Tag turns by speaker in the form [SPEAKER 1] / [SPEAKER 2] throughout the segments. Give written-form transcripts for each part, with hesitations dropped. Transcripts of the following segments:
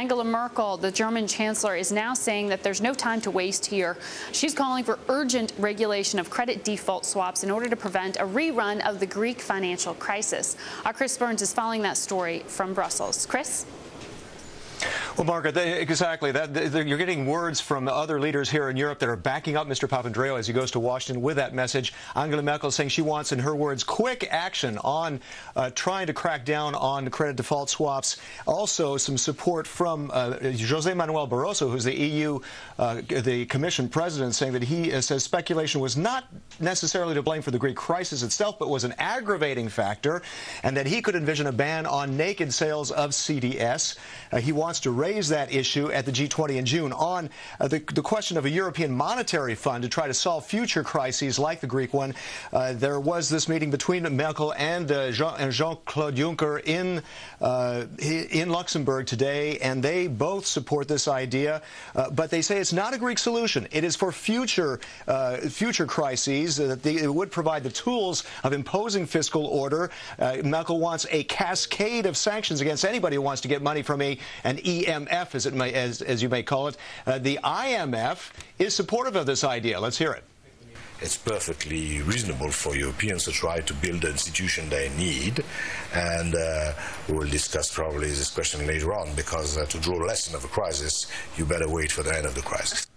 [SPEAKER 1] Angela Merkel, the German Chancellor, is now saying that there's no time to waste here. She's calling for urgent regulation of credit default swaps in order to prevent a rerun of the Greek financial crisis. Our Chris Burns is following that story from Brussels. Chris?
[SPEAKER 2] Well, Margaret, exactly. You're getting words from other leaders here in Europe that are backing up Mr. Papandreou as he goes to Washington with that message. Angela Merkel saying she wants, in her words, quick action on trying to crack down on credit default swaps. Also, some support from José Manuel Barroso, who's the EU, the Commission president, saying that he says speculation was not necessarily to blame for the Greek crisis itself, but was an aggravating factor, and that he could envision a ban on naked sales of CDS. He wants to raise that issue at the G20 in June on the question of a European monetary fund to try to solve future crises like the Greek one. There was this meeting between Merkel and Jean-Claude Juncker in Luxembourg today, and they both support this idea, but they say it's not a Greek solution. It is for future crises. It would provide the tools of imposing fiscal order. Merkel wants a cascade of sanctions against anybody who wants to get money from an EMF, as you may call it. The IMF is supportive of this idea. Let's hear it.
[SPEAKER 3] It's perfectly reasonable for Europeans to try to build the institution they need, and we will discuss probably this question later on, because to draw a lesson of a crisis, you better wait for the end of the crisis.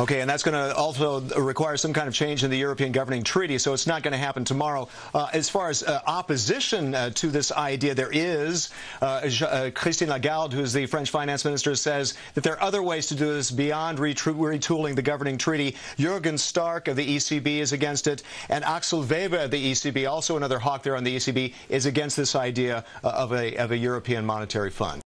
[SPEAKER 2] Okay, and that's going to also require some kind of change in the European governing treaty, so it's not going to happen tomorrow. As far as opposition to this idea, there is Christine Lagarde, who's the French finance minister, says that there are other ways to do this beyond retooling the governing treaty. Jürgen Stark of the ECB is against it, and Axel Weber of the ECB, also another hawk there on the ECB, is against this idea of a European monetary fund.